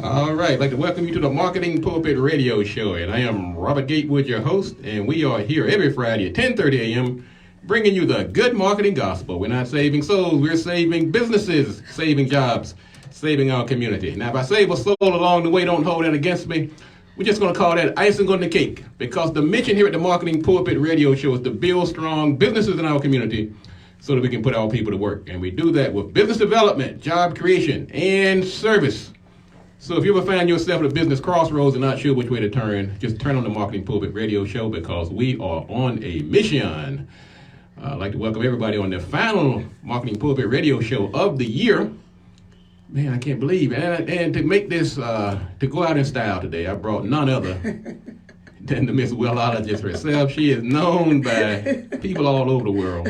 All right, I'd like to welcome you to the Marketing Pulpit Radio Show, and I am Robert Gatewood, your host, and we are here every Friday at 10:30 a.m. bringing you the good marketing gospel. We're not saving souls, we're saving businesses, saving jobs, saving our community. Now, if I save a soul along the way, don't hold that against me. We're just going to call that icing on the cake, because the mission here at the Marketing Pulpit Radio Show is to build strong businesses in our community so that we can put our people to work. And we do that with business development, job creation, and service. So if you ever find yourself at a business crossroads and not sure which way to turn, just turn on the Marketing Pulpit Radio Show, because we are on a mission. I'd like to welcome everybody on the final Marketing Pulpit Radio Show of the year. Man, I can't believe it. And to make this, to go out in style today, I brought none other than the Miss Willologist herself. She is known by people all over the world.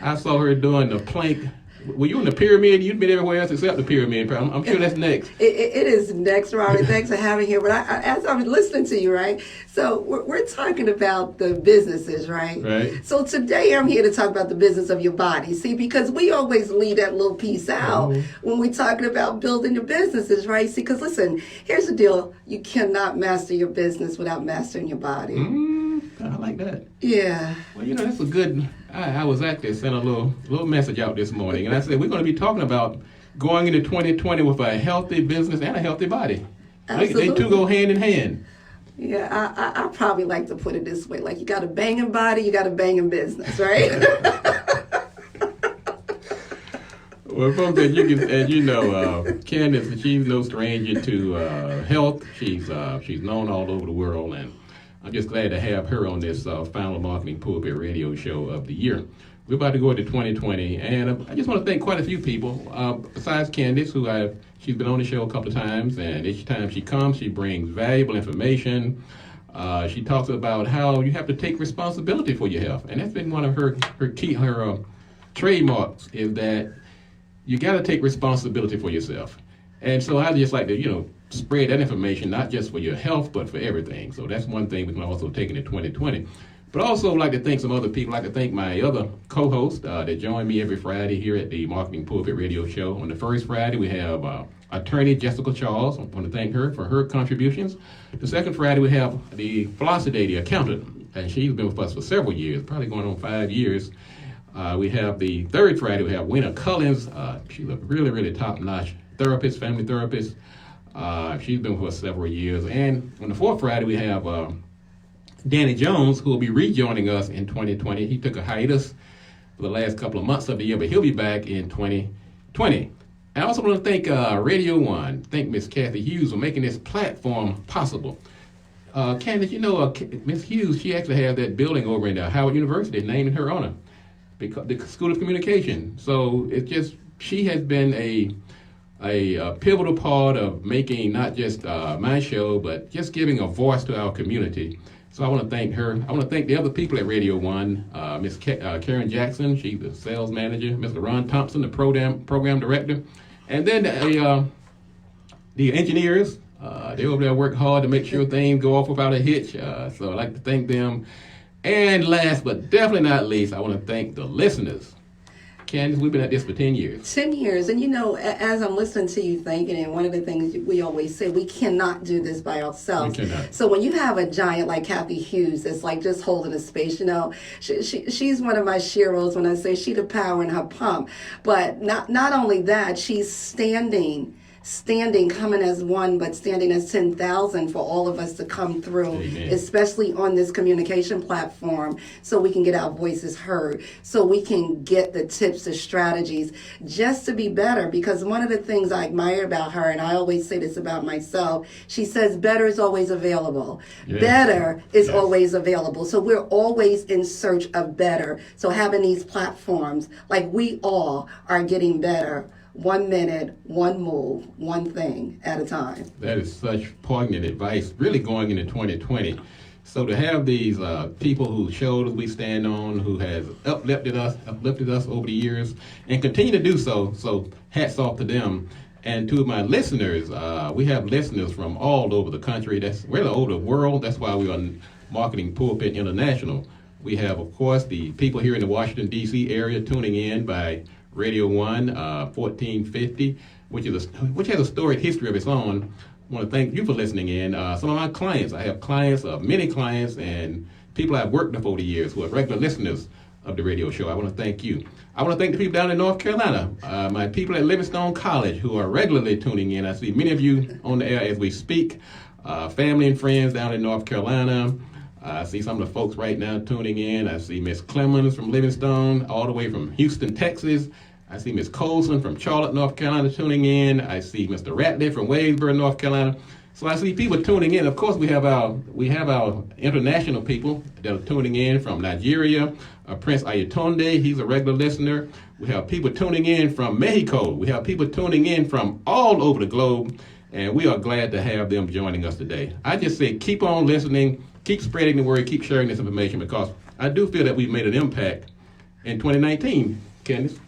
I saw her doing the plank. Were you in the pyramid? You've been everywhere else except the pyramid. I'm sure that's next. It is next, Robert. Thanks for having me here. But as I'm listening to you, right? So we're talking about the businesses, right? Right. So today I'm here to talk about the business of your body. See, because we always leave that little piece out when we're talking about building your businesses, right? See, because listen, here's the deal. You cannot master your business without mastering your body. I like that. Yeah. Well, that's a good. I was actually sent a little message out this morning, and I said we're going to be talking about going into 2020 with a healthy business and a healthy body. Absolutely. They two go hand in hand. Yeah, I probably like to put it this way: like you got a banging body, you got a banging business, right? Well, folks, as you know, Candice, she's no stranger to health. She's known all over the world, and I'm just glad to have her on this final Marketing Pulpit Radio Show of the year. We're about to go into 2020, and I just want to thank quite a few people, besides Candice, she's been on the show a couple of times, and each time she comes, she brings valuable information. She talks about how you have to take responsibility for your health, and that's been one of her trademarks, is that you got to take responsibility for yourself. And so I just like to, spread that information, not just for your health, but for everything. So that's one thing we can also take into 2020. But also like to thank some other people. I'd like to thank my other co-hosts that join me every Friday here at the Marketing Pulpit Radio Show. On the first Friday, we have attorney Jessica Charles. I want to thank her for her contributions. The second Friday, we have the Velocity, the accountant, and she's been with us for several years, probably going on 5 years. We have the third Friday, we have Wena Cullins. She's a really, really top-notch therapist, family therapist. She's been with us several years. And on the fourth Friday, we have Danny Jones, who will be rejoining us in 2020. He took a hiatus for the last couple of months of the year, but he'll be back in 2020. I also want to thank Radio One, thank Miss Kathy Hughes for making this platform possible. Candice, Miss Hughes, she actually has that building over in Howard University named in her honor, because the School of Communication. So it's just, she has been a pivotal part of making not just my show, but just giving a voice to our community. So I want to thank her. I want to thank the other people at Radio One, Miss Karen Jackson, she's the sales manager, Mr. Ron Thompson, the program director, and then the engineers. They over there work hard to make sure things go off without a hitch. So I'd like to thank them. And last but definitely not least, I want to thank the listeners. Candice, we've been at this for 10 years. 10 years. And as I'm listening to you thinking, and one of the things we always say, we cannot do this by ourselves. We cannot. So when you have a giant like Kathy Hughes that's like just holding a space, she's one of my sheroes when I say she the power in her pump. But not only that, she's standing, coming as one, but standing as 10,000 for all of us to come through, Amen. Especially on this communication platform, so we can get our voices heard, so we can get the tips, the strategies, just to be better. Because one of the things I admire about her, and I always say this about myself, she says better is always available. Yes. Better is Yes. always available. So we're always in search of better. So having these platforms, like we all are getting better. 1 minute, one move, one thing at a time. That is such poignant advice, really going into 2020. So to have these people whose shoulders we stand on, who has uplifted us over the years, and continue to do so. So hats off to them. And to my listeners, we have listeners from all over the country. That's really over the world. That's why we're on Marketing Pulpit International. We have, of course, the people here in the Washington, D.C. area tuning in by Radio 1, 1450. which has a storied history of its own. I want to thank you for listening in. Some of my clients, I have clients, many clients, and people I've worked with over the years who are regular listeners of the radio show. I want to thank you. I want to thank the people down in North Carolina, my people at Livingstone College who are regularly tuning in. I see many of you on the air as we speak. Family and friends down in North Carolina. I see some of the folks right now tuning in. I see Miss Clemens from Livingstone, all the way from Houston, Texas. I see Miss Colson from Charlotte, North Carolina tuning in. I see Mr. Ratliff from Wadesboro, North Carolina. So I see people tuning in. Of course, we have our international people that are tuning in from Nigeria. Prince Ayatunde, he's a regular listener. We have people tuning in from Mexico. We have people tuning in from all over the globe, and we are glad to have them joining us today. I just say keep on listening, keep spreading the word, keep sharing this information, because I do feel that we've made an impact in 2019, Candice.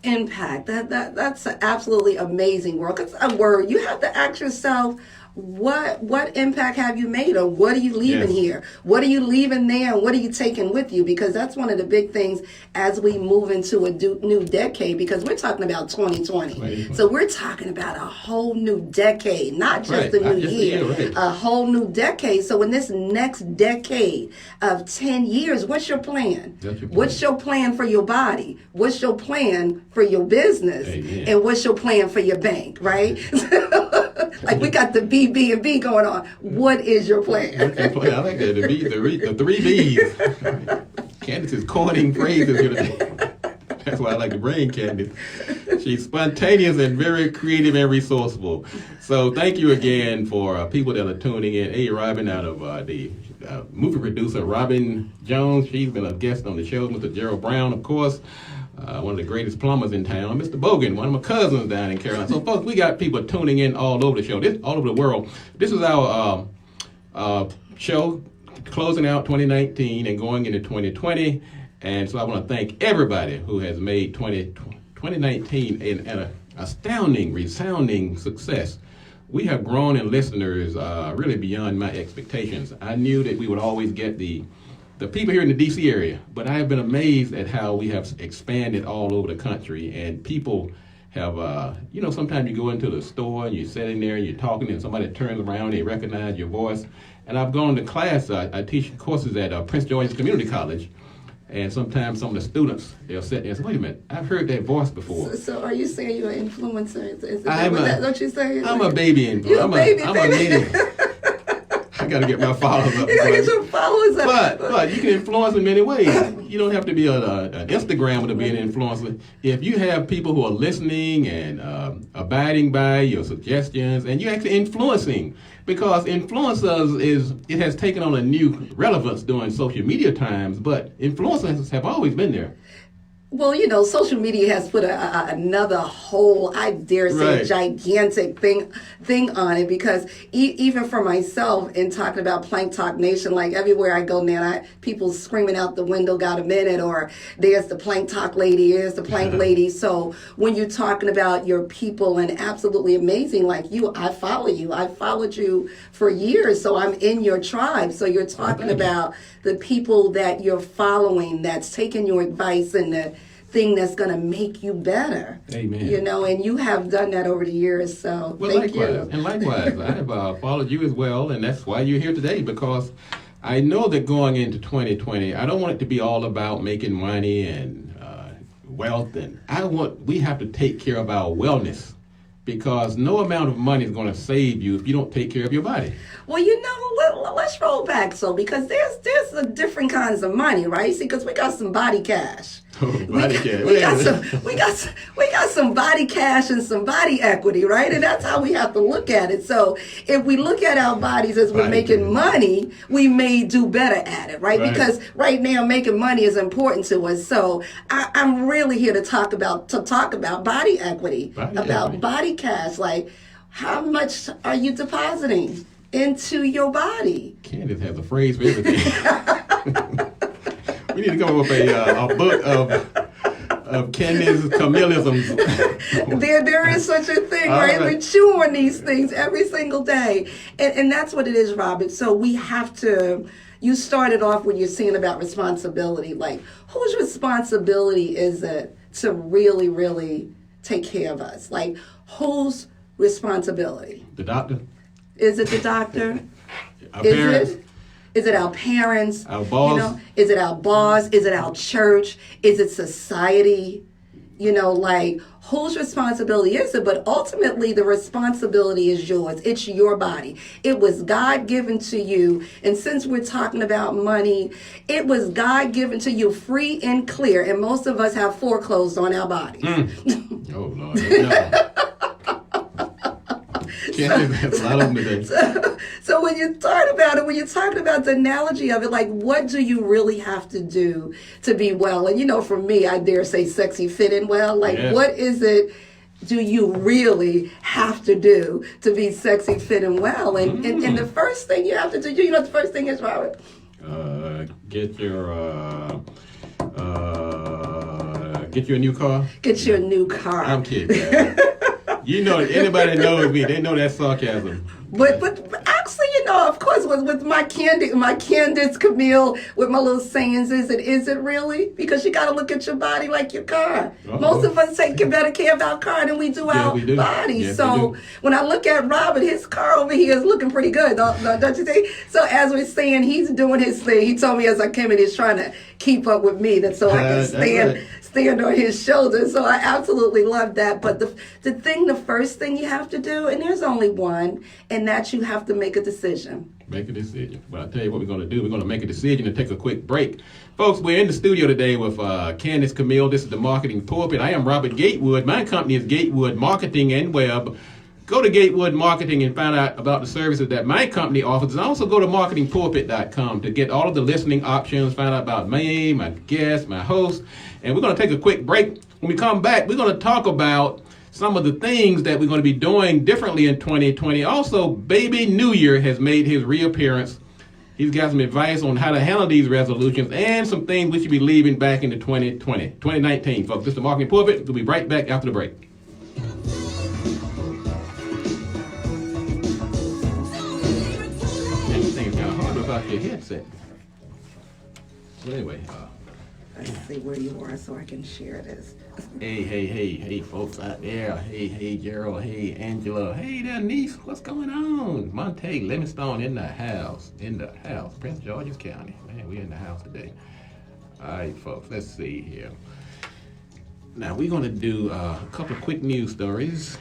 Impact. That's an absolutely amazing word. That's a word. You have to ask yourself, what impact have you made, or what are you leaving here? What are you leaving there, and what are you taking with you? Because that's one of the big things as we move into a new decade, because we're talking about 2020. So we're talking about a whole new decade, not just a new year, a whole new decade. So in this next decade of 10 years, what's your plan? What's your plan for your body? What's your plan for your business? Amen. And what's your plan for your bank, right? Like we got the B&B going on. What is your plan? I like that. The three B's. Candice is coining phrases here today. That's why I like to bring Candice. She's spontaneous and very creative and resourceful. So thank you again for people that are tuning in. Hey, Robin, out of the movie producer, Robin Jones. She's been a guest on the show. Mr. Gerald Brown, of course. One of the greatest plumbers in town, Mr. Bogan, one of my cousins down in Carolina. So, folks, we got people tuning in all over the show, all over the world. This is our show closing out 2019 and going into 2020. And so I want to thank everybody who has made 2019 an astounding, resounding success. We have grown in listeners really beyond my expectations. I knew that we would always get the people here in the D.C. area, but I have been amazed at how we have expanded all over the country, and people have, sometimes you go into the store and you're sitting there and you're talking and somebody turns around and they recognize your voice. And I've gone to class, I teach courses at Prince George's Community College, and sometimes some of the students, they'll sit there and say, wait a minute, I've heard that voice before. So are you saying you're an influencer? Is that what you're saying? I'm a baby influencer. I'm a baby. I got to get my followers up. You got to get your followers up. But you can influence in many ways. You don't have to be an Instagrammer to be an influencer. If you have people who are listening and abiding by your suggestions, and you're actually influencing, because influencers it has taken on a new relevance during social media times, but influencers have always been there. Well, social media has put another whole, I dare say, gigantic thing on it, because even for myself, in talking about Plank Talk Nation, like everywhere I go now, people screaming out the window, got a minute, or there's the Plank Talk lady, here's the Plank lady. So when you're talking about your people, and absolutely amazing, like you, I follow you. I followed you for years, so I'm in your tribe. So you're talking about the people that you're following, that's taking your advice and the thing that's going to make you better. Amen. And you have done that over the years, so thank you. And likewise, I have followed you as well, and that's why you're here today, because I know that going into 2020, I don't want it to be all about making money and wealth, and we have to take care of our wellness, because no amount of money is going to save you if you don't take care of your body. Well, let's roll back, because there's a different kinds of money, right? See, because we got some body cash. We got some body cash and some body equity, right? And that's how we have to look at it. So if we look at our bodies as we're making money, we may do better at it, right? Because right now making money is important to us. So I'm really here to talk about body equity, body cash. Like, how much are you depositing into your body? Candice has a phrase for everything. We need to come up with a book of Candice Camilleisms. There is such a thing, right? We chew on these things every single day. And that's what it is, Robert. So we have to, you started off when you're saying about responsibility. Like, whose responsibility is it to really, really take care of us? Like, Whose responsibility? The doctor? Is it the doctor? Our parents? Is it our parents? Our boss? You know, is it our boss? Is it our church? Is it society? You know, like, whose responsibility is it? But ultimately, the responsibility is yours. It's your body. It was God given to you. And since we're talking about money, it was God given to you free and clear. And most of us have foreclosed on our bodies. Oh, Lord. No. So when you talk about it, when you're talking about the analogy of it, like, what do you really have to do to be well? And, you know, for me, I dare say sexy, fit in well. Like, what is it do you really have to do to be sexy, fit and well? And the first thing you have to do, you know what the first thing is, Robert? Get you a new car? Get you a new car. I'm kidding. You know, anybody knows me, they know that's sarcasm. But actually, you know, of course, with my Candice, Camille, with my little sayings, is it really? Because you got to look at your body like your car. Most of us take better care of our car than we do our bodies. Yes, so when I look at Robert, his car over here is looking pretty good, don't you think? So as we're saying, he's doing his thing. He told me as I came in, he's trying to keep up with me, so I can stand on his shoulders. So I absolutely love that. But the first thing you have to do, and there's only one, and that you have to make a decision. Make a decision. But I'll tell you what we're going to do. We're going to make a decision and take a quick break. Folks, we're in the studio today with Candice, Camille. This is the Marketing Pulpit. I am Robert Gatewood. My company is Gatewood Marketing and Web. Go to Gatewood Marketing and find out about the services that my company offers. And also go to marketingpulpit.com to get all of the listening options, find out about me, my guests, my host. And we're going to take a quick break. When we come back, we're going to talk about some of the things that we're going to be doing differently in 2020. Also, Baby New Year has made his reappearance. He's got some advice on how to handle these resolutions and some things we should be leaving back into 2019. Folks, this is the Marketing Pulpit. We'll be right back after the break. Everything's kind of hard about your headset. But anyway, let's see where you are so I can share this. Hey, folks out there. Hey, Gerald. Hey, Angela. Hey there, niece. What's going on? Monte Livingstone in the house. Prince George's County. Man, we're in the house today. All right, folks. Let's see here. Now, we're going to do a couple of quick news stories.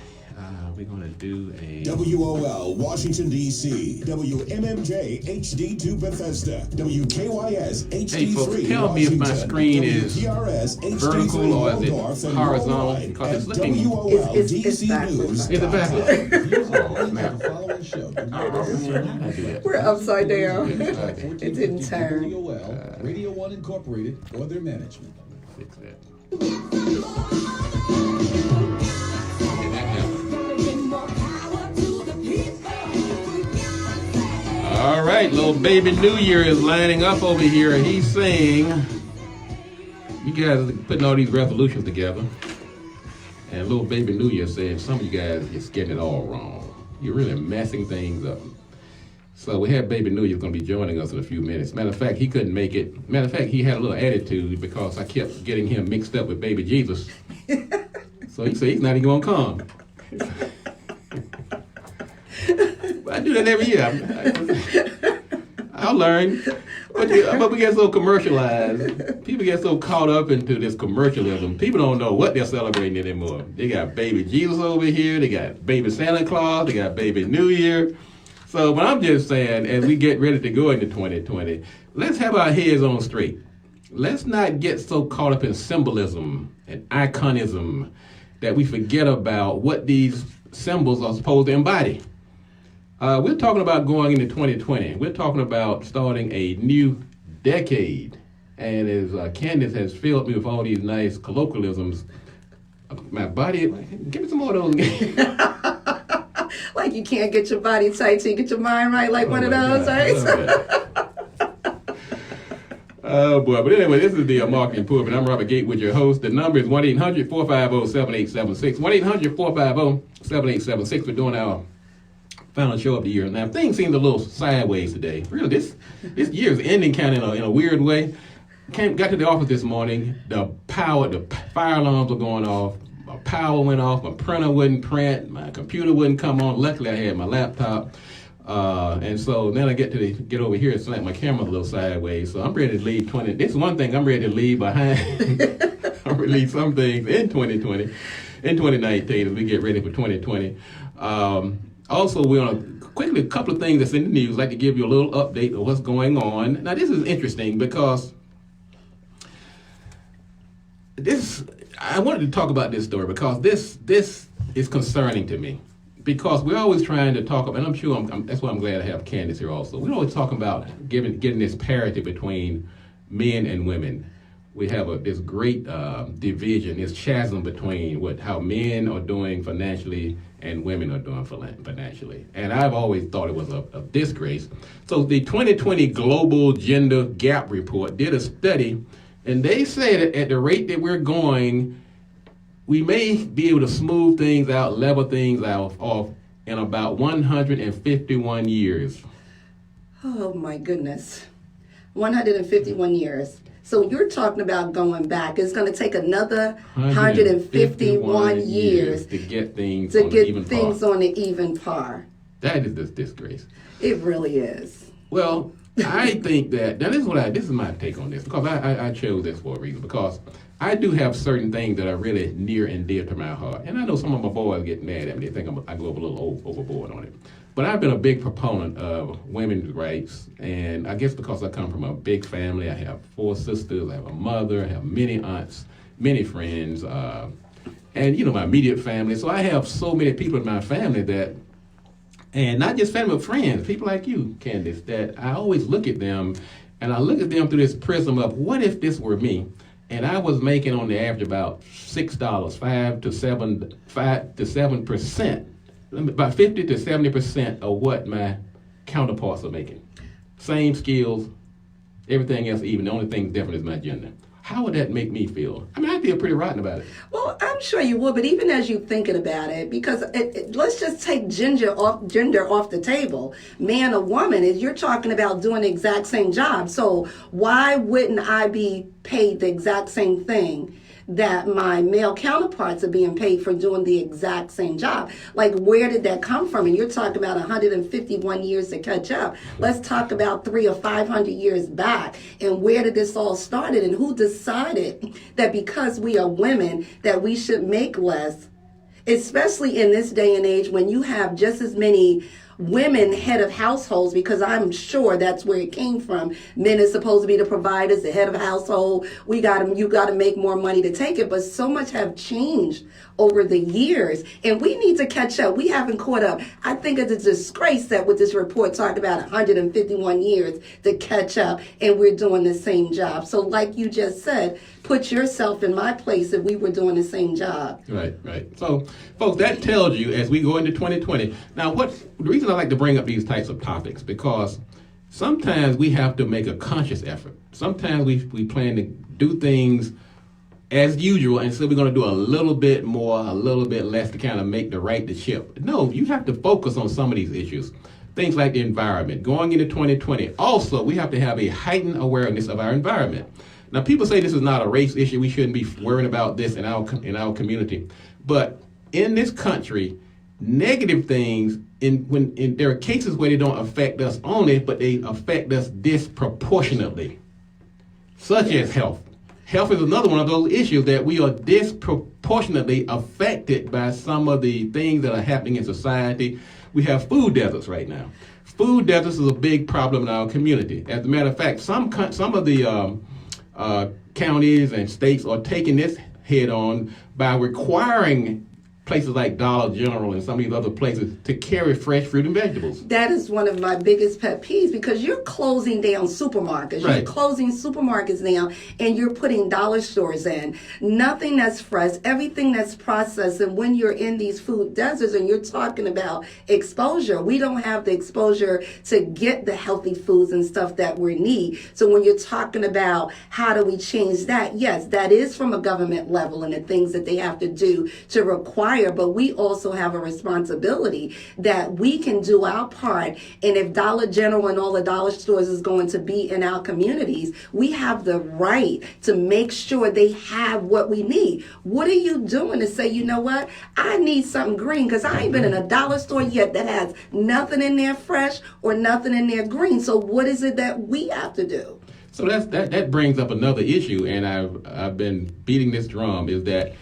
We're going to do a... WOL, Washington, D.C. WMMJ, HD2 Bethesda. WKYS, HD3, Hey, folks, tell me if my screen is vertical or is it horizontal, because it's looking... It's backwards. Is it backwards? We're upside down. It didn't turn. Radio 1 Incorporated or their management. Fix that. All right, little Baby New Year is lining up over here. He's saying, you guys are putting all these resolutions together. And little Baby New Year said, some of you guys are just getting it all wrong. You're really messing things up. So we have Baby New Year going to be joining us in a few minutes. Matter of fact, he couldn't make it. Matter of fact, he had a little attitude because I kept getting him mixed up with Baby Jesus. So he said he's not even going to come. I do that every year. I'll learn. But we get so commercialized. People get so caught up into this commercialism. People don't know what they're celebrating anymore. They got Baby Jesus over here. They got Baby Santa Claus. They got Baby New Year. So what I'm just saying, as we get ready to go into 2020, let's have our heads on straight. Let's not get so caught up in symbolism and iconism that we forget about what these symbols are supposed to embody. We're talking about going into 2020. We're talking about starting a new decade. And as Candice has filled me with all these nice colloquialisms, my body, give me some more of those. Like you can't get your body tight till you get your mind right, like one of those, right? Oh, boy. But anyway, this is the Marketing Pulpit. I'm Robert Gatewood, your host. The number is 1-800-450-7876. 1-800-450-7876. We're doing our final show of the year. Now, things seem a little sideways today. Really, this year is ending kind of in a weird way. Got to the office this morning. The fire alarms are going off. my power went off, my printer wouldn't print, my computer wouldn't come on. Luckily, I had my laptop. And so then I get over here and slant my camera a little sideways. So I'm ready to leave This is one thing I'm ready to leave behind. I'm ready to leave some things in 2020, in 2019 as we get ready for 2020. Also, we're on quickly a couple of things that's in the news. I'd like to give you a little update of what's going on. Now, this is interesting because I wanted to talk about this story because this is concerning to me. Because we're always trying to talk about, and I'm sure that's why I'm glad I have Candice here also. We're always talking about getting this parity between men and women. We have this great division, this chasm between how men are doing financially and women are doing financially. And I've always thought it was a disgrace. So the 2020 Global Gender Gap Report did a study, and they said that at the rate that we're going, we may be able to smooth things out, level things out off in about 151 years. Oh my goodness. 151 years. So you're talking about going back. It's going to take another 151 years to get things on an even par. That is this disgrace. It really is. Well, I think that, now this is my take on this, because I chose this for a reason, because I do have certain things that are really near and dear to my heart. And I know some of my boys get mad at me. They think I go a little overboard on it. But I've been a big proponent of women's rights. And I guess because I come from a big family, I have 4 sisters, I have a mother, I have many aunts, many friends, and, my immediate family. So I have so many people in my family that, and not just family, but friends, people like you, Candice, that I always look at them, and I look at them through this prism of, what if this were me? And I was making on the average about $6, 5 to 7%, about 50 to 70% of what my counterparts are making. Same skills, everything else even. The only thing different is my gender. How would that make me feel? I mean, I feel pretty rotten about it. Well, I'm sure you would, but even as you're thinking about it, because let's just take gender off the table. Man or woman, you're talking about doing the exact same job. So why wouldn't I be paid the exact same thing that my male counterparts are being paid for doing the exact same job? Like, where did that come from? And you're talking about 151 years to catch up. Let's talk about 300 or 500 years back. And where did this all started? And who decided that because we are women that we should make less, especially in this day and age when you have just as many women head of households, because I'm sure that's where it came from. Men are supposed to be the providers, the head of household. You got to make more money to take it. But so much have changed over the years, and we need to catch up. We haven't caught up. I think it's a disgrace that with this report talked about 151 years to catch up, and we're doing the same job. So like you just said, put yourself in my place if we were doing the same job. Right. So, folks, that tells you as we go into 2020. Now, the reason I like to bring up these types of topics, because sometimes we have to make a conscious effort. Sometimes we plan to do things as usual, and so we're going to do a little bit more, a little bit less to kind of make the right to ship. No, you have to focus on some of these issues. Things like the environment. Going into 2020, also, we have to have a heightened awareness of our environment. Now, people say this is not a race issue. We shouldn't be worrying about this in our community. But in this country, negative things, there are cases where they don't affect us only, but they affect us disproportionately, such as health. Health is another one of those issues that we are disproportionately affected by some of the things that are happening in society. We have food deserts right now. Food deserts is a big problem in our community. As a matter of fact, some of the counties and states are taking this head on by requiring places like Dollar General and some of these other places to carry fresh fruit and vegetables. That is one of my biggest pet peeves, because you're closing down supermarkets. Right. You're closing supermarkets down, and you're putting dollar stores in. Nothing that's fresh, everything that's processed. And when you're in these food deserts and you're talking about exposure, we don't have the exposure to get the healthy foods and stuff that we need. So when you're talking about how do we change that, yes, that is from a government level and the things that they have to do to require inspire, but we also have a responsibility that we can do our part. And if Dollar General and all the dollar stores is going to be in our communities, we have the right to make sure they have what we need. What are you doing to say, you know what, I need something green, because I ain't been in a dollar store yet that has nothing in there fresh or nothing in there green. So what is it that we have to do? So that brings up another issue, and I've been beating this drum, is that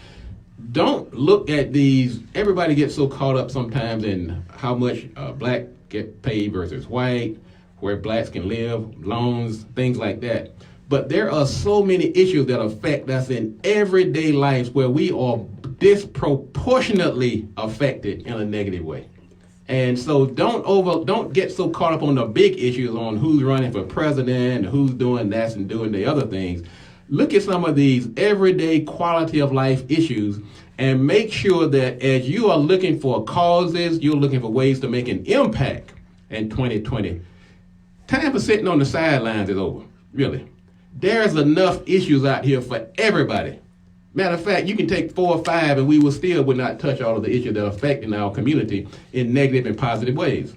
don't look at these. Everybody gets so caught up sometimes in how much black get paid versus white, where blacks can live, loans, things like that. But there are so many issues that affect us in everyday lives where we are disproportionately affected in a negative way. And so don't get so caught up on the big issues on who's running for president, who's doing that and doing the other things. Look at some of these everyday quality of life issues and make sure that as you are looking for causes, you're looking for ways to make an impact in 2020. Time for sitting on the sidelines is over, really. There's enough issues out here for everybody. Matter of fact, you can take 4 or 5 and we would not touch all of the issues that are affecting our community in negative and positive ways.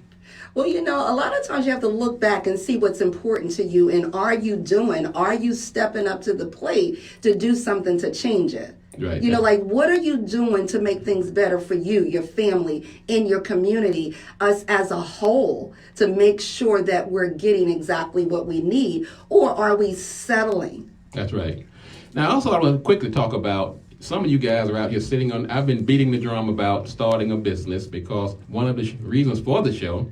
Well, you know, a lot of times you have to look back and see what's important to you, and are you stepping up to the plate to do something to change it? Right. You know, like, what are you doing to make things better for you, your family, in your community, us as a whole, to make sure that we're getting exactly what we need? Or are we settling? That's right. Now, also, I want to quickly talk about some of you guys are out here sitting on. I've been beating the drum about starting a business because one of the reasons for the show,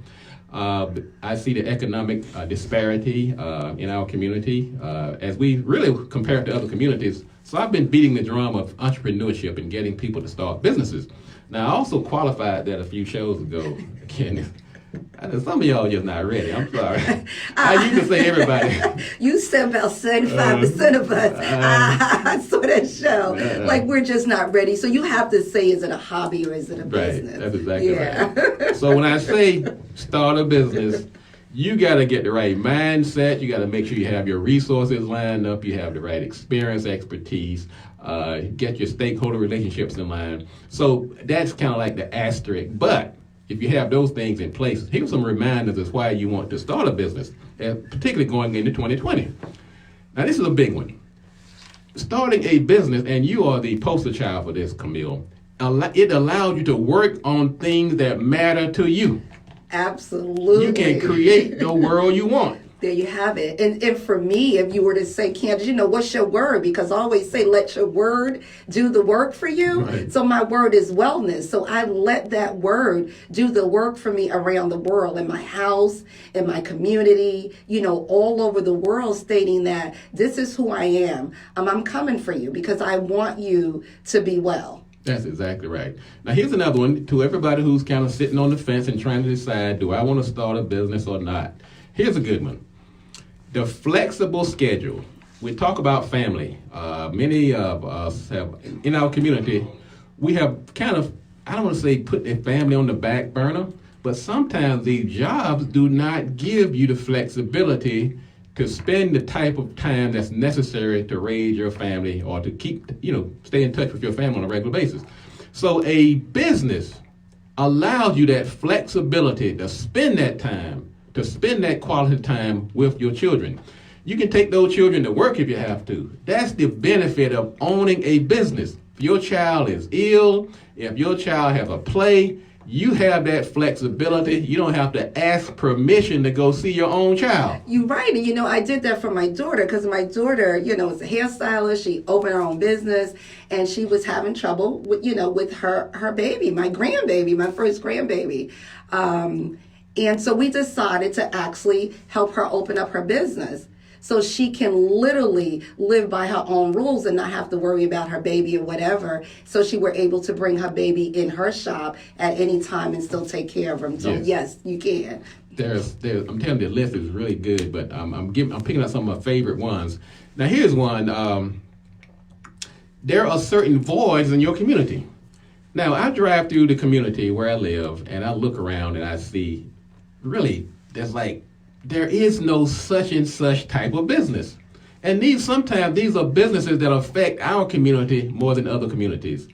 I see the economic disparity in our community as we really compare it to other communities. So I've been beating the drum of entrepreneurship and getting people to start businesses. Now, I also qualified that a few shows ago, Candice. Some of y'all just not ready. I'm sorry. I used to say everybody. You said about 75% of us. I saw that show. Like, we're just not ready. So you have to say, is it a hobby or is it a business? Right. That's exactly right. So when I say start a business, you got to get the right mindset. You got to make sure you have your resources lined up. You have the right experience, expertise. Get your stakeholder relationships in line. So that's kind of like the asterisk. But if you have those things in place, here's some reminders as why you want to start a business, particularly going into 2020. Now, this is a big one. Starting a business, and you are the poster child for this, Camille, it allows you to work on things that matter to you. Absolutely. You can create the world you want. There you have it. And for me, if you were to say, Candice, you know, what's your word? Because I always say, let your word do the work for you. Right. So my word is wellness. So I let that word do the work for me around the world, in my house, in my community, you know, all over the world, stating that this is who I am. I'm coming for you because I want you to be well. That's exactly right. Now, here's another one to everybody who's kind of sitting on the fence and trying to decide, do I want to start a business or not? Here's a good one. The flexible schedule. We talk about family. Many of us have, in our community, we have kind of, I don't want to say put their family on the back burner, but sometimes these jobs do not give you the flexibility to spend the type of time that's necessary to raise your family or to keep, stay in touch with your family on a regular basis. So a business allows you that flexibility to spend that time, to spend that quality time with your children. You can take those children to work if you have to. That's the benefit of owning a business. If your child is ill, if your child has a play, you have that flexibility. You don't have to ask permission to go see your own child. You're right. And, I did that for my daughter because my daughter, is a hairstylist. She opened her own business and she was having trouble with her baby, my grandbaby, my first grandbaby. And so we decided to actually help her open up her business so she can literally live by her own rules and not have to worry about her baby or whatever. So she were able to bring her baby in her shop at any time and still take care of him. So yes, you can. There's I'm telling you, the list is really good, but I'm picking up some of my favorite ones. Now here's one. There are certain voids in your community. Now I drive through the community where I live and I look around and I see really there is no such and such type of business. And sometimes these are businesses that affect our community more than other communities.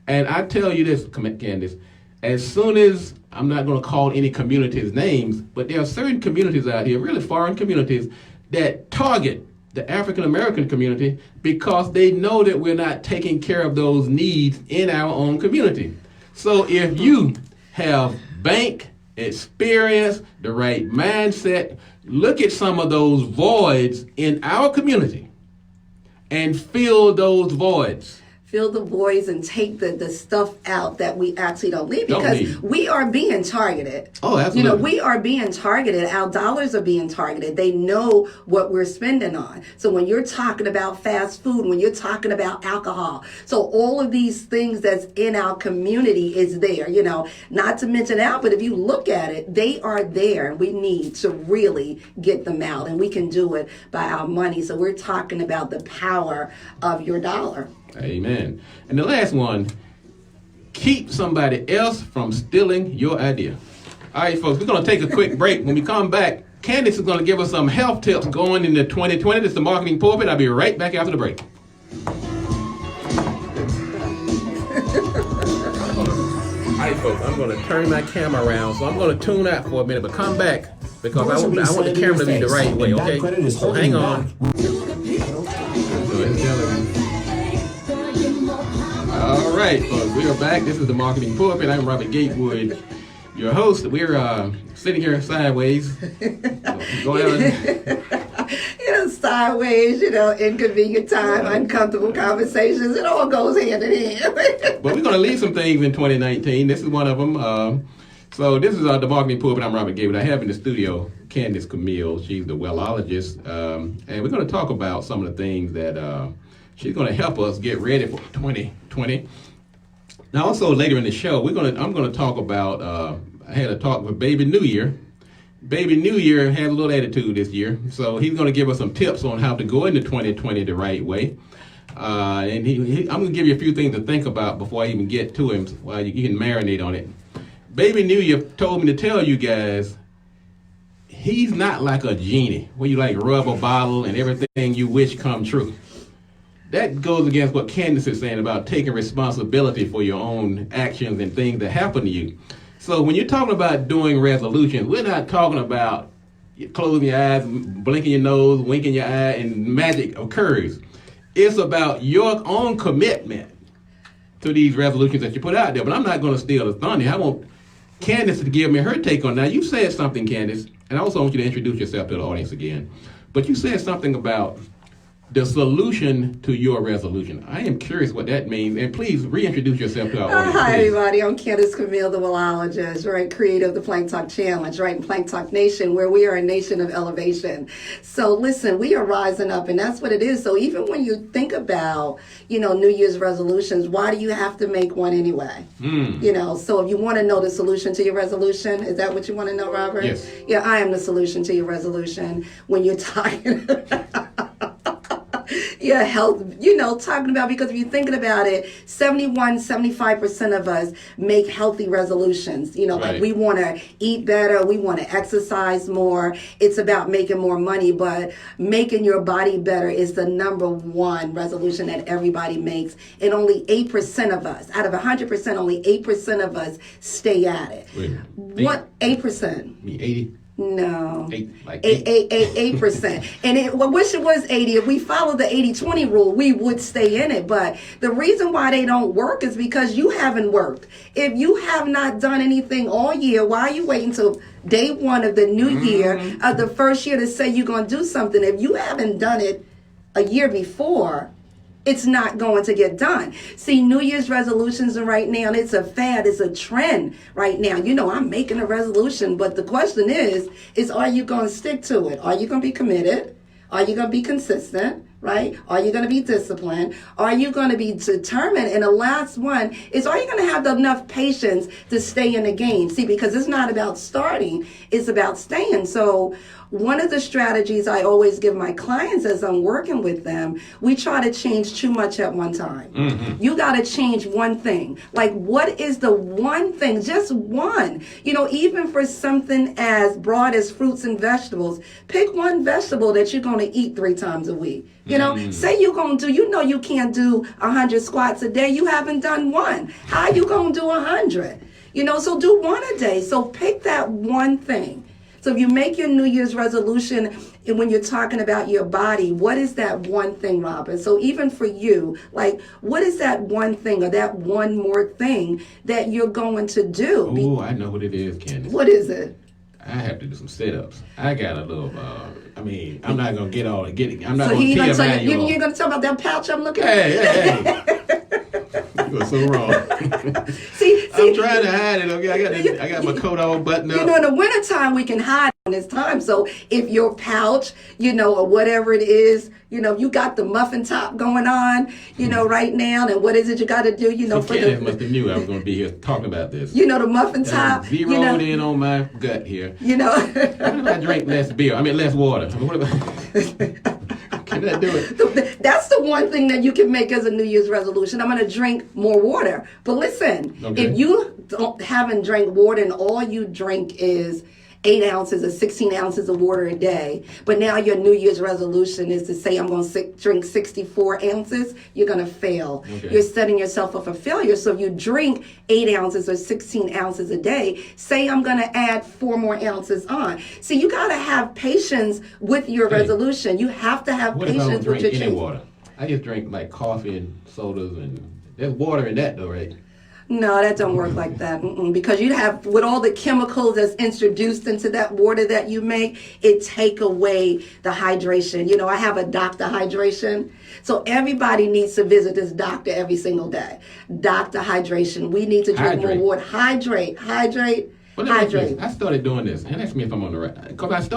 And I tell you this, Candice, as soon as, I'm not going to call any communities names, but there are certain communities out here, really foreign communities, that target the African American community because they know that we're not taking care of those needs in our own community. So if you have bank experience, the right mindset, look at some of those voids in our community and fill those voids. Fill the voids and take the stuff out that we actually don't need, because we are being targeted. Oh, absolutely. We are being targeted. Our dollars are being targeted. They know what we're spending on. So when you're talking about fast food, when you're talking about alcohol, so all of these things that's in our community is there, not to mention out, but if you look at it, they are there, and we need to really get them out, and we can do it by our money. So we're talking about the power of your dollar. Amen. And the last one, keep somebody else from stealing your idea. All right, folks, we're going to take a quick break. When we come back, Candice is going to give us some health tips going into 2020. This is the Marketing Pulpit. I'll be right back after the break. All right, folks, I'm going to turn my camera around, so I'm going to tune out for a minute, but come back because I want the camera to be the right way, okay? So hang on. All right, folks, we are back. This is the Marketing Pulpit. I'm Robert Gatewood, your host. We're sitting here sideways. Sideways, inconvenient time, uncomfortable conversations. It all goes hand in hand. But we're going to leave some things in 2019. This is one of them. So this is the Marketing Pulpit. I'm Robert Gatewood. I have in the studio Candice Camille. She's the wellologist. And we're going to talk about some of the things that she's going to help us get ready for 2020. Now, also later in the show, I'm going to talk about. I had a talk with Baby New Year. Baby New Year has a little attitude this year, so he's going to give us some tips on how to go into 2020 the right way. And I'm going to give you a few things to think about before I even get to him, while you can marinate on it. Baby New Year told me to tell you guys, he's not like a genie where you rub a bottle and everything you wish come true. That goes against what Candice is saying about taking responsibility for your own actions and things that happen to you. So when you're talking about doing resolutions, we're not talking about closing your eyes, blinking your nose, winking your eye, and magic occurs. It's about your own commitment to these resolutions that you put out there. But I'm not going to steal the thunder. I want Candice to give me her take on that. You said something, Candice, and I also want you to introduce yourself to the audience again. But you said something about the solution to your resolution. I am curious what that means, and please reintroduce yourself to our audience. Hi, please. everybody. I'm Candice Camille, the wellologist, right? Creator of the Plank Talk Challenge, right? In Plank Talk Nation, where we are a nation of elevation. So listen, we are rising up, and that's what it is. So even when you think about, New Year's resolutions, why do you have to make one anyway? So if you want to know the solution to your resolution, is that what you want to know, Robert? Yes. Yeah, I am the solution to your resolution. When you're talking your health, talking about, because if you're thinking about it, 75% of us make healthy resolutions. Right. Like we want to eat better, we want to exercise more. It's about making more money, but making your body better is the number one resolution that everybody makes. And only 8% of us, out of 100%, only 8% of us stay at it. Wait, What 8%? Me 80? No. 8%. And I wish it was 80. If we follow the 80-20 rule, we would stay in it. But the reason why they don't work is because you haven't worked. If you have not done anything all year, why are you waiting till day one of the new year, of the first year, to say you're going to do something? If you haven't done it a year before, it's not going to get done. See, New Year's resolutions right now, it's a fad, it's a trend right now. I'm making a resolution, but the question is are you going to stick to it? Are you going to be committed? Are you going to be consistent? Right? Are you going to be disciplined? Are you going to be determined? And the last one is, are you going to have enough patience to stay in the game? See, because it's not about starting, it's about staying. So one of the strategies I always give my clients as I'm working with them, we try to change too much at one time. Mm-hmm. You got to change one thing. Like, what is the one thing? Just one. You know, even for something as broad as fruits and vegetables, pick one vegetable that you're going to eat 3 times a week. You know, say you're going to do, you know, you can't do 100 squats a day. You haven't done one. How you going to do 100? You know, so do one a day. So pick that one thing. So if you make your New Year's resolution, and when you're talking about your body, what is that one thing, Robin? So even for you, like, what is that one thing or that one more thing that you're going to do? Oh, I know what it is, Candice. What is it? I have to do some sit-ups. I got a little, I'm not going to get all the getting. I'm not So going to you're TMI you all. going to talk about that pouch I'm looking Hey, at? hey. You are so wrong. See, I'm trying to hide it, okay? I got my coat all buttoned up. you know, in the wintertime, we can hide in this time. So if your pouch, you know, or whatever it is, you know, you got the muffin top going on, you know, right now, and what is it you got to do, you know, See, for Candice the, must have knew I was going to be here talking about this. you know, the muffin top, Zeroed you know, in on my gut here. you know. What if I drink less beer? I mean, less water. What if can I do it? That's the one thing that you can make as a New Year's resolution. I'm going to drink more water. But listen, Okay. if you haven't drank water and all you drink is 8 ounces or 16 ounces of water a day, but now your New Year's resolution is to say, I'm going to drink 64 ounces, you're going to fail. Okay. You're setting yourself up for failure. So if you drink 8 ounces or 16 ounces a day, say I'm going to add 4 more ounces on. See, you got to have patience with your Hey, resolution. You have to have What if I don't patience with drink your any change. water? I just drink like coffee and sodas, and there's water in that though, right? No, that don't work like that. Because you have, with all the chemicals that's introduced into that water that you make, it take away the hydration. You know, I have a doctor hydration. So everybody needs to visit this doctor every single day. Doctor hydration. We need to drink Hydrate. more water. Hydrate. Well, let me ask you, I started doing this, and ask me if I'm on the right. Because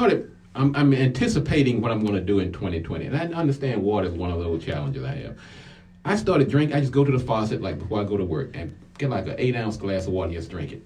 I'm anticipating what I'm going to do in 2020, and I understand water is one of those challenges I have. I started drinking. I just go to the faucet like before I go to work and get like an 8-ounce glass of water and just drink it.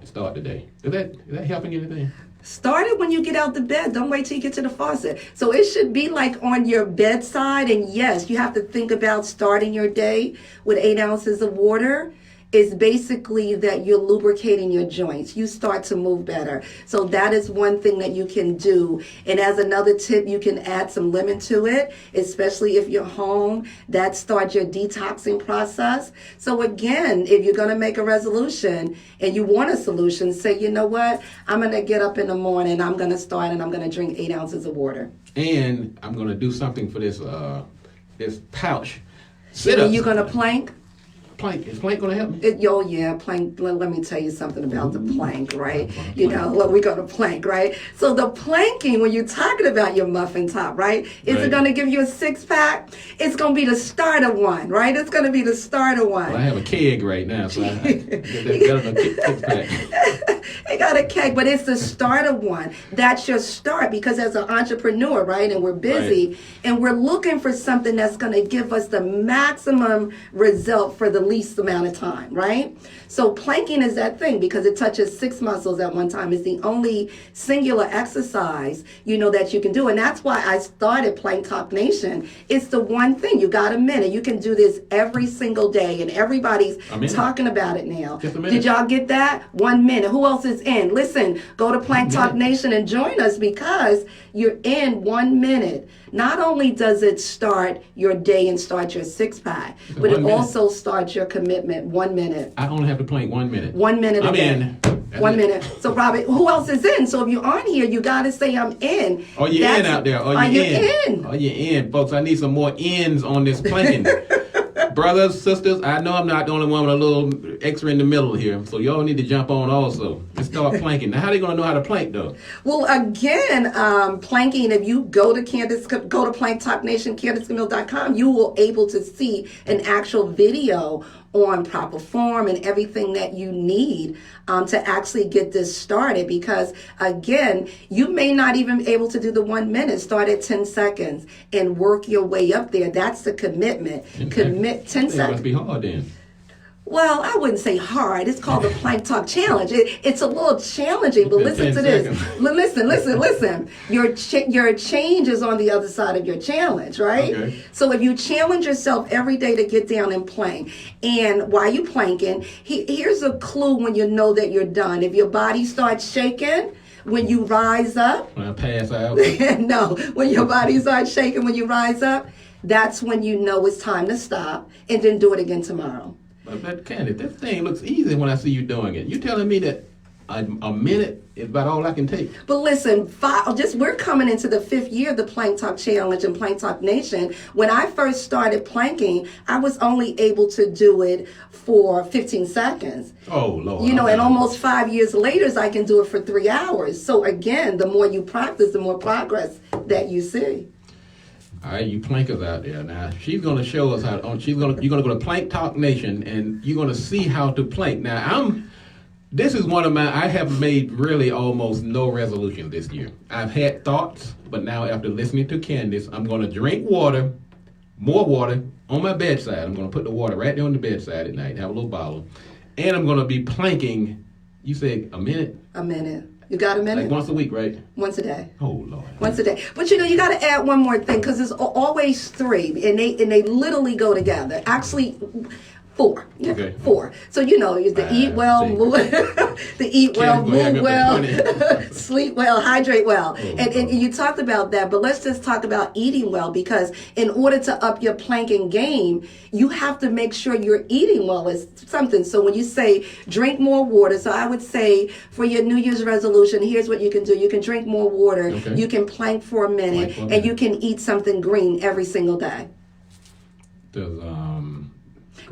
And start the day. Is that helping anything? Start it when you get out the bed. Don't wait till you get to the faucet. So it should be like on your bedside. And yes, you have to think about starting your day with 8 ounces of water. Is basically that you're lubricating your joints. You start to move better. So that is one thing that you can do. And as another tip, you can add some lemon to it, especially if you're home. That starts your detoxing process. So again, if you're going to make a resolution and you want a solution, say, you know what? I'm going to get up in the morning, I'm going to start, and I'm going to drink 8 ounces of water. And I'm going to do something for this pouch. Are Sit-ups. you going to plank? Plank. Is plank going to help me? Yeah, plank. Let me tell you something about the plank, right? You know, look, we go to plank, right? So the planking, when you're talking about your muffin top, right? Is Right. it going to give you a 6-pack? It's going to be the start of one, right? It's going to be the start of one. Well, I have a keg right now, so I get that six-pack. It got a keg, but it's the start of one. That's your start, because as an entrepreneur, right, and we're busy, and we're looking for something that's going to give us the maximum result for the least amount of time, right? So planking is that thing because it touches 6 muscles at one time. It's the only singular exercise, you know, that you can do. And that's why I started Plank Talk Nation. It's the one thing. You got a minute. You can do this every single day, and everybody's talking about it now. Just a minute. Did y'all get that? 1 minute. Who else is in? Listen, go to Plank Talk Nation and join us because you're in 1 minute. Not only does it start your day and start your 6-pack, but it also starts your commitment. 1 minute. I only have to plank 1 minute. 1 minute. I'm a day. in. That's 1 it. minute. So, Robert, who else is in? So, if you're on here, you got to say, I'm in. Are you in out there? Are you in? Are you in? Folks, I need some more ins on this planking. Brothers, sisters, I know I'm not the only one with a little extra in the middle here, so y'all need to jump on also. Let's start planking. Now, how they going to know how to plank, though? Well, again, planking, if you go to Plank Talk Nation, CandiceCamille.com, you will able to see an actual video on proper form and everything that you need to actually get this started. Because again, you may not even be able to do the 1 minute. Start at 10 seconds and work your way up there. That's the commitment. Commit 10 It must seconds. be hard then. Well, I wouldn't say hard. It's called the Plank Talk Challenge. It's a little challenging, but listen to 10 this. seconds. Listen. Your change is on the other side of your challenge, right? Okay. So if you challenge yourself every day to get down and plank, and while you planking, here's a clue when you know that you're done. If your body starts shaking, when you rise up, When I pass out. no, when your body starts shaking when you rise up, that's when you know it's time to stop, and then do it again tomorrow. But Candice, this thing looks easy when I see you doing it. You telling me that a minute is about all I can take? But listen, we're coming into the 5th year of the Plank Talk Challenge and Plank Talk Nation. When I first started planking, I was only able to do it for 15 seconds. Oh, Lord. You know, and almost 5 years later, I can do it for 3 hours. So again, the more you practice, the more progress that you see. All right, you plankers out there now. She's going to show us how. You're going to go to Plank Talk Nation, and you're going to see how to plank. Now, this is one of I have made really almost no resolutions this year. I've had thoughts, but now after listening to Candice, I'm going to drink water, more water, on my bedside. I'm going to put the water right there on the bedside at night, have a little bottle, and I'm going to be planking. You said a minute? A minute. You got a minute? Like once a week, right? Once a day. Oh, Lord. Once a day. But you know, you got to add one more thing, because there's always 3, and they literally go together. Actually, 4. Yeah, Okay. 4. So you know, the eat well, move, the eat well, move well, sleep well, hydrate well. And you talked about that, but let's just talk about eating well, because in order to up your planking game, you have to make sure you're eating well is something. So when you say drink more water, so I would say for your New Year's resolution, here's what you can do. You can drink more water, Okay. you can plank for a minute, and you can eat something green every single day. Does,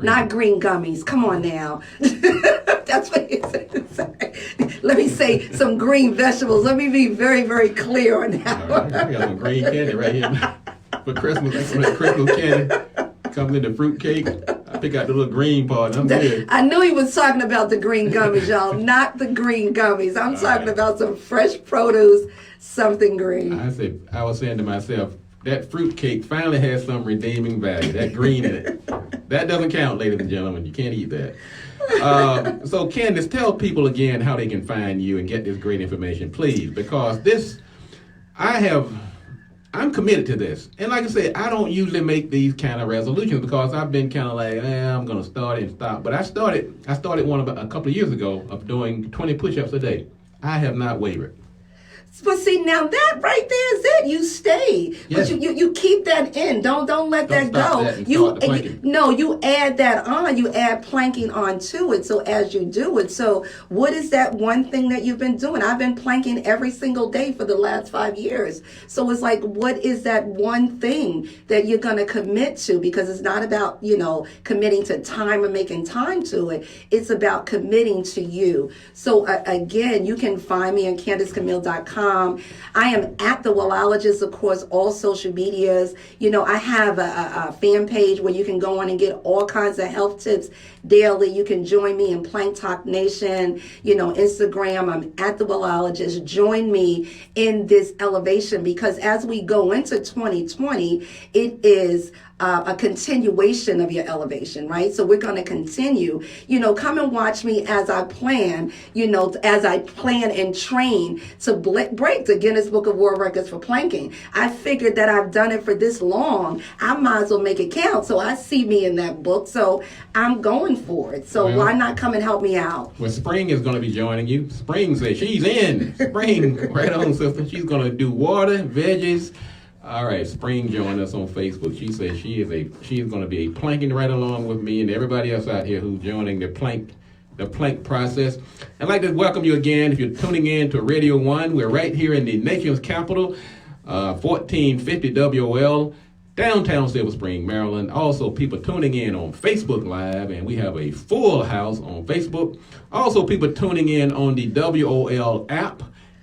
Not green gummies. Come on now. That's what you said. Let me say some green vegetables. Let me be very, very clear on that. All right, I got some green candy right here for Christmas. That's some of that Christmas candy. Comes in the fruit cake. I pick out the little green part. I'm good. I knew he was talking about the green gummies, y'all. Not the green gummies. I'm talking about some fresh produce, something green. I was saying to myself, that fruit cake finally has some redeeming value. That green in it. That doesn't count, ladies and gentlemen. You can't eat that. So, Candice, tell people again how they can find you and get this great information, please, because I'm committed to this. And like I said, I don't usually make these kind of resolutions because I've been kind of like, I'm going to start and stop. But I started one a couple of years ago of doing 20 push-ups a day. I have not wavered. But see, now that right there is it. You stay, Yes. but you keep that in. Don't let that stop go. that and start the planking. You add that on. You add planking onto it. So as you do it, so what is that one thing that you've been doing? I've been planking every single day for the last 5 years. So it's like, what is that one thing that you're gonna commit to? Because it's not about committing to time or making time to it. It's about committing to you. So again, you can find me on CandiceCamille.com. I am at the Wellologist, of course, all social medias. I have a fan page where you can go on and get all kinds of health tips daily. You can join me in Plank Talk Nation, Instagram. I'm at the Wellologist. Join me in this elevation, because as we go into 2020, it is a continuation of your elevation, right? So we're going to continue, come and watch me as I plan, as I plan and train to break the Guinness Book of World Records for planking. I figured that I've done it for this long, I might as well make it count. So I see me in that book, so I'm going for it. So why not come and help me out? Well, Spring is going to be joining you. Spring says she's in. Spring, right on, sister. She's going to do water, veggies. All right, Spring joined us on Facebook. She says she is going to be planking right along with me and everybody else out here who's joining the plank process. I'd like to welcome you again. If you're tuning in to Radio 1, we're right here in the nation's capital, 1450 WOL, downtown Silver Spring, Maryland. Also, people tuning in on Facebook Live, and we have a full house on Facebook. Also, people tuning in on the WOL app,